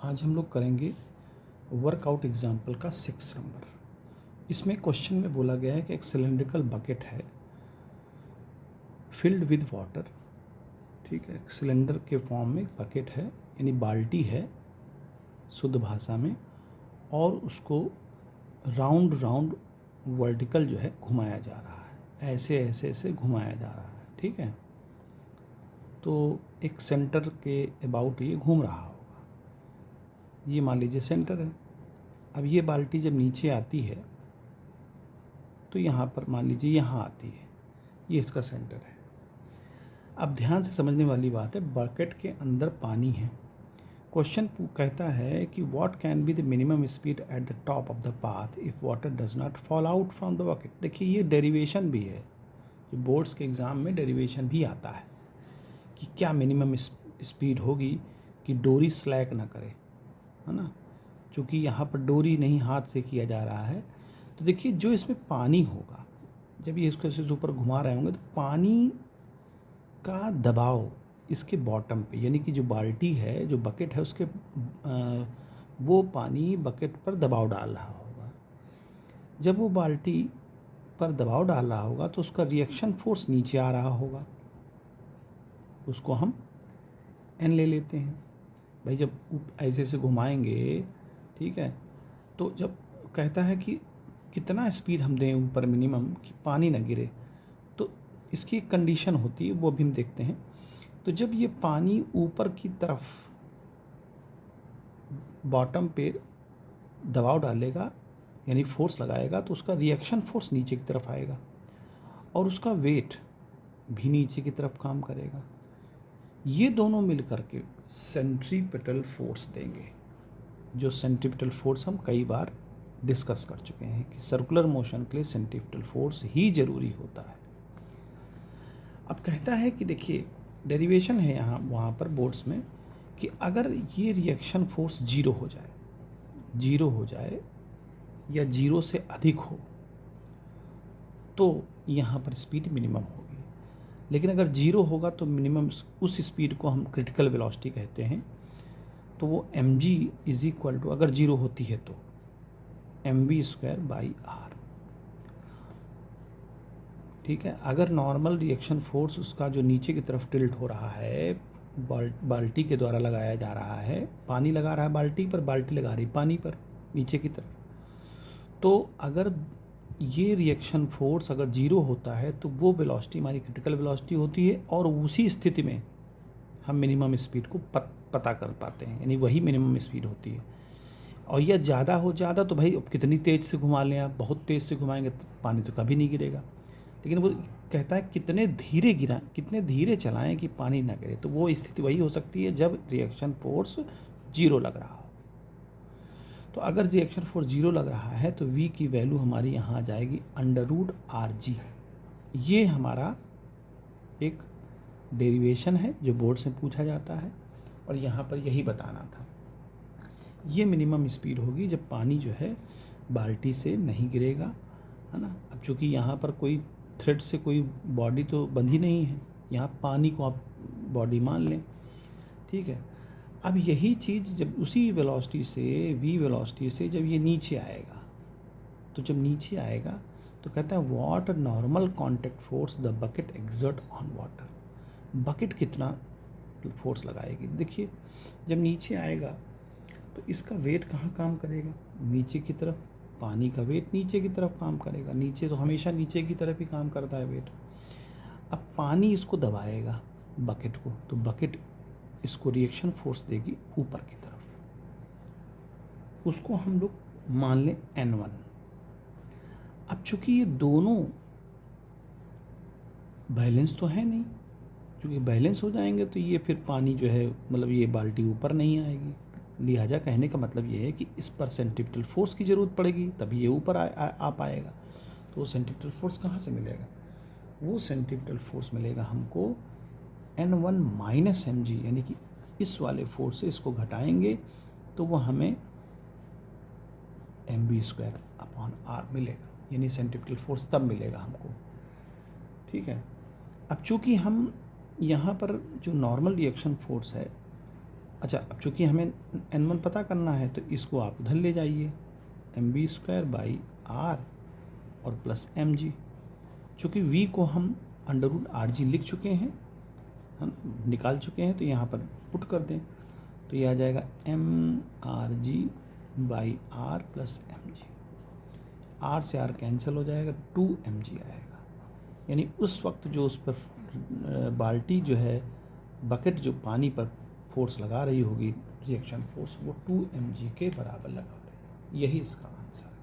आज हम लोग करेंगे वर्कआउट एग्जाम्पल का 6 नंबर। इसमें क्वेश्चन में बोला गया है कि एक सिलेंड्रिकल बकेट है फिल्ड विद वाटर। ठीक है, एक सिलेंडर के फॉर्म में बकेट है, यानी बाल्टी है शुद्ध भाषा में, और उसको राउंड राउंड वर्टिकल जो है घुमाया जा रहा है, ऐसे ऐसे ऐसे घुमाया जा रहा है। ठीक है, तो एक सेंटर के अबाउट ये घूम रहा होगा। ये मान लीजिए सेंटर है। अब ये बाल्टी जब नीचे आती है तो यहाँ पर मान लीजिए यहाँ आती है, ये इसका सेंटर है। अब ध्यान से समझने वाली बात है, बकेट के अंदर पानी है। क्वेश्चन कहता है कि what can be the minimum speed at the top of the path if water does not fall out from the bucket. देखिए ये डेरिवेशन भी है, जो बोर्ड्स के एग्ज़ाम में डेरिवेशन भी आता है कि क्या मिनिमम स्पीड होगी कि डोरी स्लैक ना करे, है ना। क्योंकि यहाँ पर डोरी नहीं, हाथ से किया जा रहा है। तो देखिए जो इसमें पानी होगा, जब ये इसको ऐसे ऊपर घुमा रहे होंगे तो पानी का दबाव इसके बॉटम पे, यानी कि जो बाल्टी है, जो बकेट है, उसके वो पानी बकेट पर दबाव डाल रहा होगा। जब वो बाल्टी पर दबाव डाल रहा होगा तो उसका रिएक्शन फोर्स नीचे आ रहा होगा, उसको हम एन ले लेते हैं। भाई जब ऐसे ऐसे घुमाएंगे, ठीक है, तो जब कहता है कि कितना स्पीड हम दें ऊपर मिनिमम कि पानी ना गिरे, तो इसकी एक कंडीशन होती है, वो भी हम देखते हैं। तो जब ये पानी ऊपर की तरफ बॉटम पे दबाव डालेगा, यानी फोर्स लगाएगा, तो उसका रिएक्शन फोर्स नीचे की तरफ आएगा और उसका वेट भी नीचे की तरफ काम करेगा। ये दोनों मिल करके सेंट्रीपिटल फोर्स देंगे, जो सेंट्रीपिटल फोर्स हम कई बार डिस्कस कर चुके हैं कि सर्कुलर मोशन के लिए सेंट्रीपिटल फोर्स ही ज़रूरी होता है। अब कहता है कि देखिए डेरिवेशन है यहाँ वहाँ पर बोर्ड्स में कि अगर ये रिएक्शन फोर्स जीरो हो जाए या जीरो से अधिक हो तो यहाँ पर स्पीड मिनिमम होगी। लेकिन अगर जीरो होगा तो मिनिमम उस स्पीड को हम क्रिटिकल वेलोसिटी कहते हैं। तो वो mg इज इक्वल टू, अगर जीरो होती है तो mv²/r। ठीक है, अगर नॉर्मल रिएक्शन फोर्स उसका जो नीचे की तरफ टिल्ट हो रहा है, बाल्टी के द्वारा लगाया जा रहा है, पानी लगा रहा है बाल्टी पर, बाल्टी लगा रही पानी पर नीचे की तरफ, तो अगर ये रिएक्शन फोर्स अगर जीरो होता है तो वो वेलोसिटी हमारी क्रिटिकल वेलोसिटी होती है, और उसी स्थिति में हम मिनिमम स्पीड को पता कर पाते हैं, यानी वही मिनिमम स्पीड होती है। और यह ज़्यादा हो ज़्यादा तो भाई अब कितनी तेज़ से घुमा लें आप, बहुत तेज़ से घुमाएंगे तो पानी तो कभी नहीं गिरेगा। लेकिन वो कहता है कितने धीरे चलाएं कि पानी ना गिरे। तो वो स्थिति वही हो सकती है जब रिएक्शन फोर्स जीरो लग रहा हो। तो अगर रिएक्शन फोर्स जीरो लग रहा है तो v की वैल्यू हमारी यहाँ आ जाएगी √rg। ये हमारा एक डेरिवेशन है जो बोर्ड से पूछा जाता है, और यहाँ पर यही बताना था। ये मिनिमम स्पीड होगी जब पानी जो है बाल्टी से नहीं गिरेगा, है ना। अब चूँकि यहाँ पर कोई थ्रेड से कोई बॉडी तो बंधी नहीं है, यहाँ पानी को आप बॉडी मान लें। ठीक है, अब यही चीज़ जब उसी वेलोसिटी से, v वेलोसिटी से जब ये नीचे आएगा, तो जब नीचे आएगा तो कहता है what normal contact force the bucket exert on water. Bucket कितना फोर्स लगाएगी। देखिए जब नीचे आएगा तो इसका वेट कहाँ काम करेगा, नीचे की तरफ। पानी का वेट नीचे की तरफ काम करेगा, नीचे तो हमेशा नीचे की तरफ ही काम करता है वेट। अब पानी इसको दबाएगा बकेट को, तो बकेट इसको रिएक्शन फोर्स देगी ऊपर की तरफ, उसको हम लोग मान लें n1। अब चूंकि ये दोनों बैलेंस तो है नहीं, क्योंकि बैलेंस हो जाएंगे तो ये फिर पानी जो है, मतलब ये बाल्टी ऊपर नहीं आएगी। लिहाजा कहने का मतलब ये है कि इस पर सेंट्रीपिटल फोर्स की ज़रूरत पड़ेगी तभी ये ऊपर आ पाएगा। तो वो सेंट्रीपिटल फोर्स कहाँ से मिलेगा, वो सेंट्रीपिटल फोर्स मिलेगा हमको n1 - mg, यानी कि इस वाले फोर्स से इसको घटाएंगे तो वो हमें mv²/r मिलेगा, यानी सेंट्रीपिटल फोर्स तब मिलेगा हमको। ठीक है, अब चूँकि हम यहाँ पर जो नॉर्मल रिएक्शन फोर्स है, अच्छा, अब चूँकि हमें n1 पता करना है तो इसको आप उधर ले जाइए, mv²/r और प्लस mg। चूँकि v को हम √rg लिख चुके हैं, है ना, निकाल चुके हैं, तो यहाँ पर पुट कर दें तो ये आ जाएगा mRg/r प्लस mg। r से r कैंसिल हो जाएगा, 2mg आएगा। यानी उस वक्त जो उस पर बाल्टी जो है, बकेट जो पानी पर फोर्स लगा रही होगी, रिएक्शन फोर्स, वो 2mg के बराबर लगा रही है। यही इसका आंसर है।